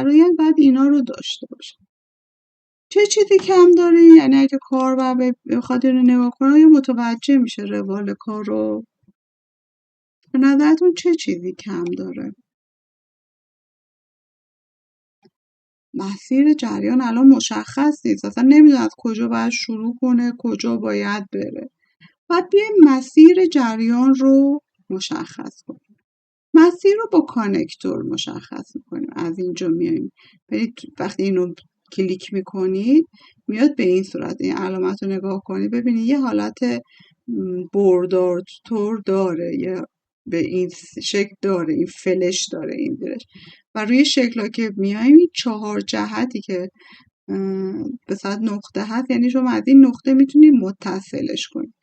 فرآیند باید اینا رو داشته باشه. چه چیزی کم داره؟ یعنی اگه کاربر بخواد اینو نگاه کنه یا متوجه میشه روال کار رو؟ به نظرتون چه چیزی کم داره؟ مسیر جریان الان مشخص نیست، اصلا نمیدونه از کجا باید شروع کنه، کجا باید بره. باید بیایم مسیر جریان رو مشخص کنیم. مسیر رو با کانکتور مشخص میکنیم. از اینجا میایم، وقتی اینو کلیک میکنید میاد به این صورت. این علامت رو نگاه کنید ببینید یه حالت بردار طور داره، یا به این شکل داره، این فلش داره این درش. و روی شکل ها که میایم این 4 جهتی که به صورت نقطه هست، یعنی شما از این نقطه میتونید متصلش کنید.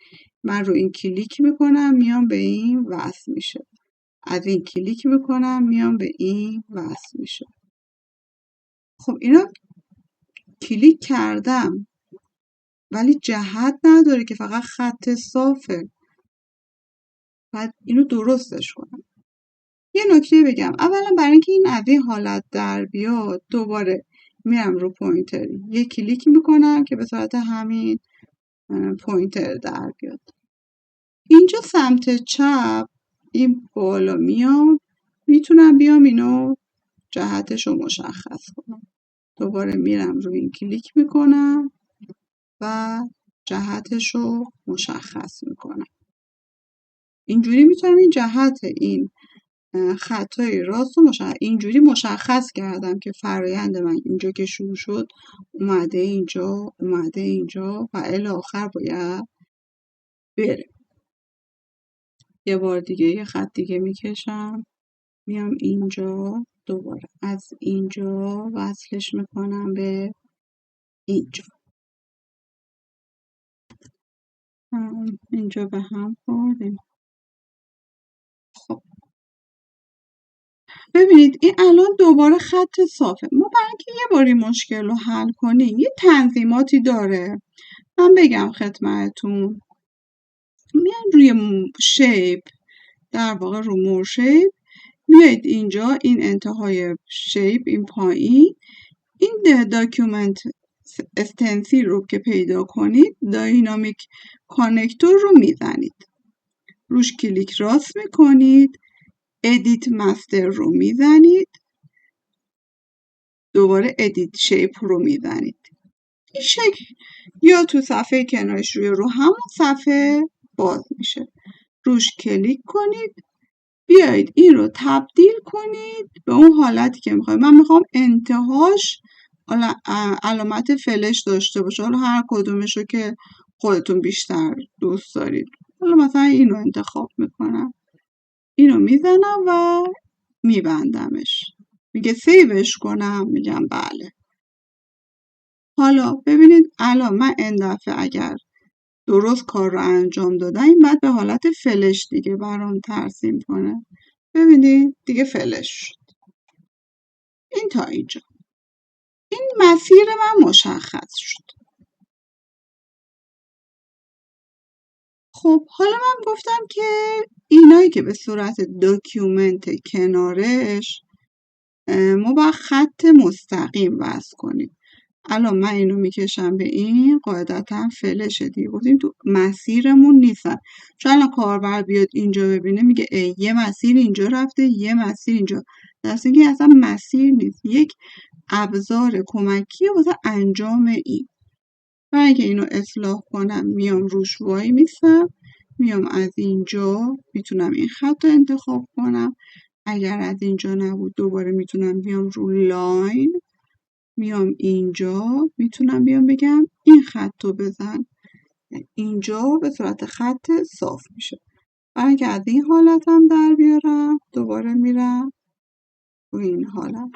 من رو این کلیک میکنم میام به این وصل میشه، از این کلیک میکنم میام به این وصل میشه. خب اینا کلیک کردم ولی جهت نداره که، فقط خط صافه. بعد اینو درستش کنم. یه نکته بگم، اولا برای اینکه این از این حالت در بیاد دوباره میرم رو پوینتر یه کلیک میکنم که به صورت همین پوینتر در بیاد. اینجا سمت چپ این بالا میام، میتونم بیام اینو جهتش رو مشخص کنم. دوباره میرم روی این کلیک میکنم و جهتش رو مشخص میکنم. اینجوری میتونم این جهت این خطای راست رو اینجوری مشخص کردم که فرایند من اینجا که شروع شد اومده اینجا، اومده اینجا و الی آخر باید بره. یه بار دیگه یه خط دیگه میکشم، میام اینجا، دوباره از اینجا وصلش میکنم به اینجا. اینجا به هم خوردیم. خب ببینید این الان دوباره خط صافه. ما برای اینکه یه باری مشکل رو حل کنیم یه تنظیماتی داره. من بگم خدمتتون. میان روی شیپ، در واقع رو مور شیپ میایید اینجا، این انتهای شیپ این پایین، این داکیومنت استنسیل رو که پیدا کنید داینامیک کانکتور رو میزنید، روش کلیک راست میکنید، ادیت مستر رو میزنید، دوباره ادیت شیپ رو میزنید. این شکل یا تو صفحه کنارش رو همون صفحه باز میشه. روش کلیک کنید، بیایید این رو تبدیل کنید به اون حالتی که میخواید. من میخوام انتهاش علامت فلش داشته باشه، حالا هر کدومشو که خودتون بیشتر دوست دارید. حالا مثلا اینو انتخاب میکنم، اینو میزنم و میبندمش. میگه سیوش کنم، میگم بله. حالا ببینید الان من این دفعه اگر درست کار رو انجام دادم این بعد به حالت فلش دیگه برام ترسیم کنه. ببینید دیگه فلش شد. این تا اینجا. این مسیر من مشخص شد. خب حالا من گفتم که اینایی که به صورت داکیومنت کنارش ما باید خط مستقیم وصل کنیم. الان من اینو میکشم به این، قاعدتا فلشه دیگه، گفتیم تو مسیرمون نیستن. چون الان کاربر بیاد اینجا ببینه میگه یه مسیر اینجا رفته، یه مسیر اینجا، در صورتی که اصلا مسیر نیست، یک ابزار کمکی واسه انجام این. برای اینکه اینو اصلاح کنم میام روش وای میستم، میام از اینجا میتونم این خط رو انتخاب کنم. اگر از اینجا نبود دوباره میتونم بیام رو لاین، میام اینجا میتونم بیام بگم این خط رو بزن. اینجا به صورت خط صاف میشه. برای اینکه از این حالت هم در بیارم دوباره میرم رو این حالت.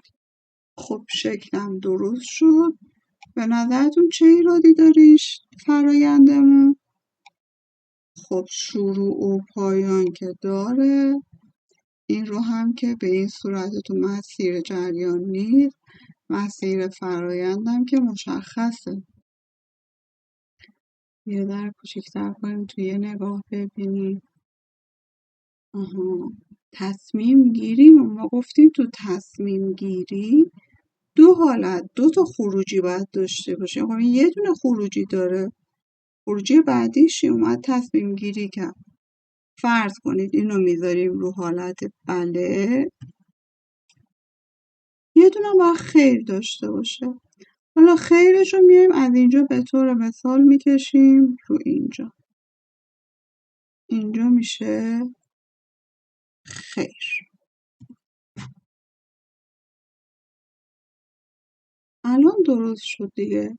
خب شکلم درست شد. به نظرتون چه ایرادی داریش فرایندمون؟ خب شروع و پایان که داره، این رو هم که به این صورت تو مسیر جریان نیست، مسیر فرایندم که مشخصه. یه در کوچیک‌تر کنیم توی یه نگاه ببینیم. تصمیم گیری، ما گفتیم تو تصمیم گیری دو حالت 2 تا خروجی باید داشته باشه. خب این یه دونه خروجی داره. خروجی بعدیش اومد تصمیم گیری کرد. فرض کنید اینو میذاریم رو حالت بله، یه دونه باید خیر داشته باشه. حالا خیرش رو میایم از اینجا به طور مثال میکشیم رو اینجا. اینجا میشه خیر. الان درست شد دیگه.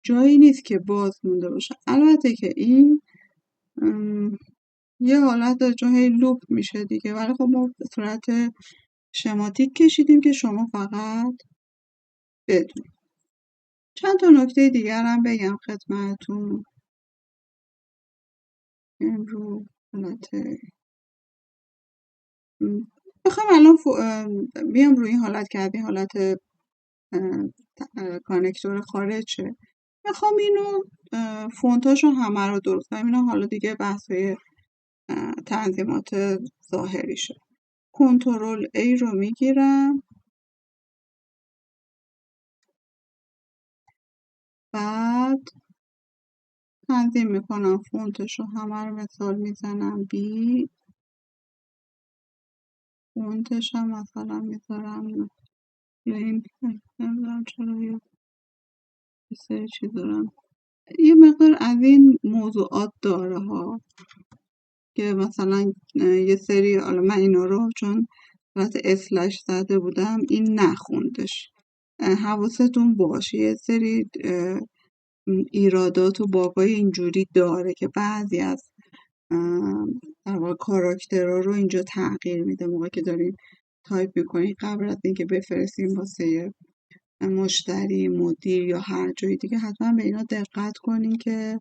جایی نیست که باز مونده باشه. البته که این یه حالت داره چون هی لوپ میشه دیگه، ولی خب ما به صورت شماتیک کشیدیم که شما فقط بدونید. چند تا نکته دیگر هم بگم خدمتتون. این رو حالت بخوام الان بیام روی این حالت که از این حالت کانکتور خارج شه، میخوام اینو فونتاشو همه رو درست کنم. اینا حالا دیگه بحثای تنظیمات ظاهری شد. کنترل A رو میگیرم، بعد تنظیم میکنم فونتشو همه رو مثال میزنم B، فونتش هم مثلا میذارم این، نمیدونم چرا یه سری چیز دارم. یه مقدار از این موضوعات داره ها که مثلا یه سری، حالا من اینا رو چون حالت اسلش زده بودم این نخوندش. حواستون باشه یه سری ایرادات و باگای اینجوری داره که بعضی از در واقع کاراکترها رو اینجا تغییر میده موقع که دارین تایپ میکنین. قبل از اینکه بفرستین واسه مشتری، مدیر یا هر جای دیگه حتما به اینا دقت کنین که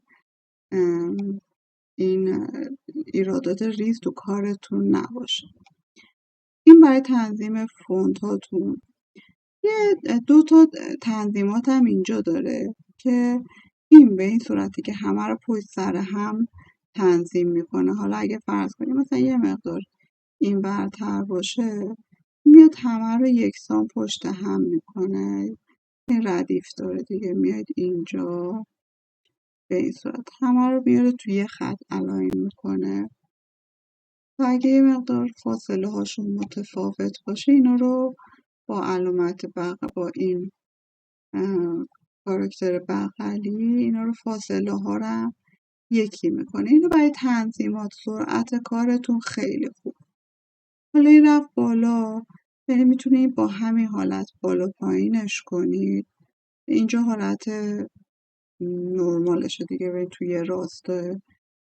این ایرادات ریز تو کارتون نباشه. این برای تنظیم فونت هاتون. یه 2 تا تنظیمات هم اینجا داره که این به این صورتی که همه رو پشت سر هم تنظیم میکنه. حالا اگه فرض کنیم مثلا یه مقدار این برتر باشه، میاد همه رو یکسان پشت هم میکنه. این ردیف داره دیگه، میاد اینجا به این صورت همه رو میاره توی یه خط الاین میکنه. و اگه یه مقدار فاصله هاشون متفاوت باشه اینا رو با علامت با این کاراکتر بغلی اینا رو فاصله ها رو یکی میکنه. اینو برای تنظیمات سرعت کارتون خیلی خوب. حالا این رفت بالا، یعنی میتونید با همین حالت بالا پایینش کنید. اینجا حالت نرمالشه دیگه، به توی راسته.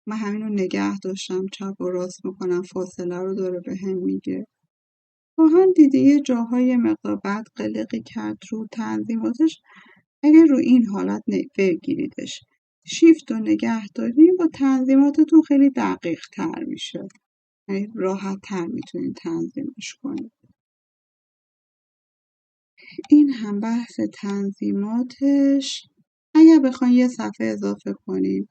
من همین رو نگه داشتم، چپ و راست میکنم، فاصله رو داره به هم میگه. با هم دیدی یه جاهای مقدار بعد قلقی کرد رو تنظیماتش. اگر رو این حالت بگیریدش، شیفت رو نگه داریم، با تنظیماتتون خیلی دقیق تر میشه، یعنی راحت تر میتونید تنظیمش کنید. این هم بحث تنظیماتش. اگر بخواین یه صفحه اضافه کنیم،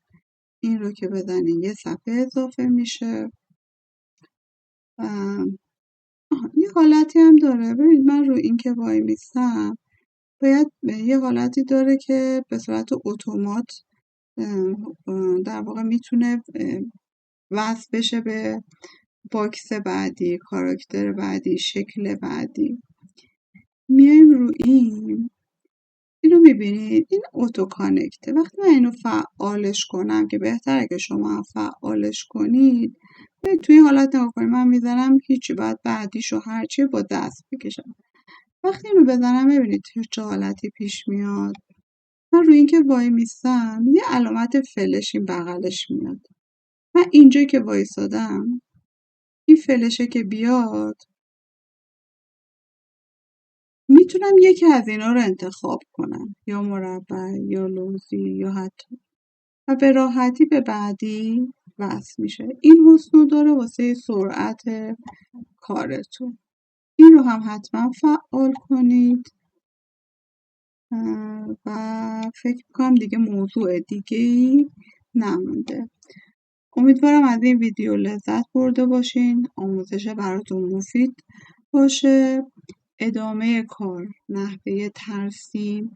این رو که بزنین یه صفحه اضافه میشه. یه حالتی هم داره، ببینید من رو این که وای میستم باید یه حالتی داره که به صورت اتومات در واقع میتونه وصل بشه به باکس بعدی، کاراکتر بعدی، شکل بعدی. میایم رو اینو میبینید این اتو کانکته. وقتی من اینو فعالش کنم، که بهتره که شما هم فعالش کنید، توی حالت نگاه کنید من میزنم هیچی، بعد بعدیشو هرچی با دست بکشم. وقتی اینو بزنم ببینید چه حالتی پیش میاد. من روی این که وای میستم یه علامت فلش این بغلش میاد. من اینجا که وایسادم این فلشه که بیاد میتونم یکی از اینا رو انتخاب کنم، یا مربع یا لوزی یا حتی، و به راحتی به بعدی وصل میشه. این حسنو داره واسه سرعت کارتون. این رو هم حتما فعال کنید. و فکر میکنم دیگه موضوع دیگه‌ای نمونده. امیدوارم از این ویدیو لذت برده باشین، آموزش براتون مفید باشه. ادامه کار، نحوه ترسیم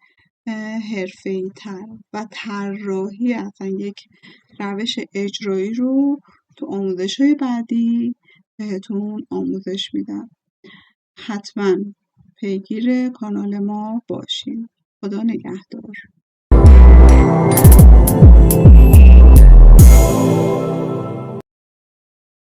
حرفه‌ای تر و طراحی اصلا یک روش اجرایی رو تو آموزش‌های بعدی بهتون آموزش میدم. حتما پیگیر کانال ما باشین. خدا نگهدار.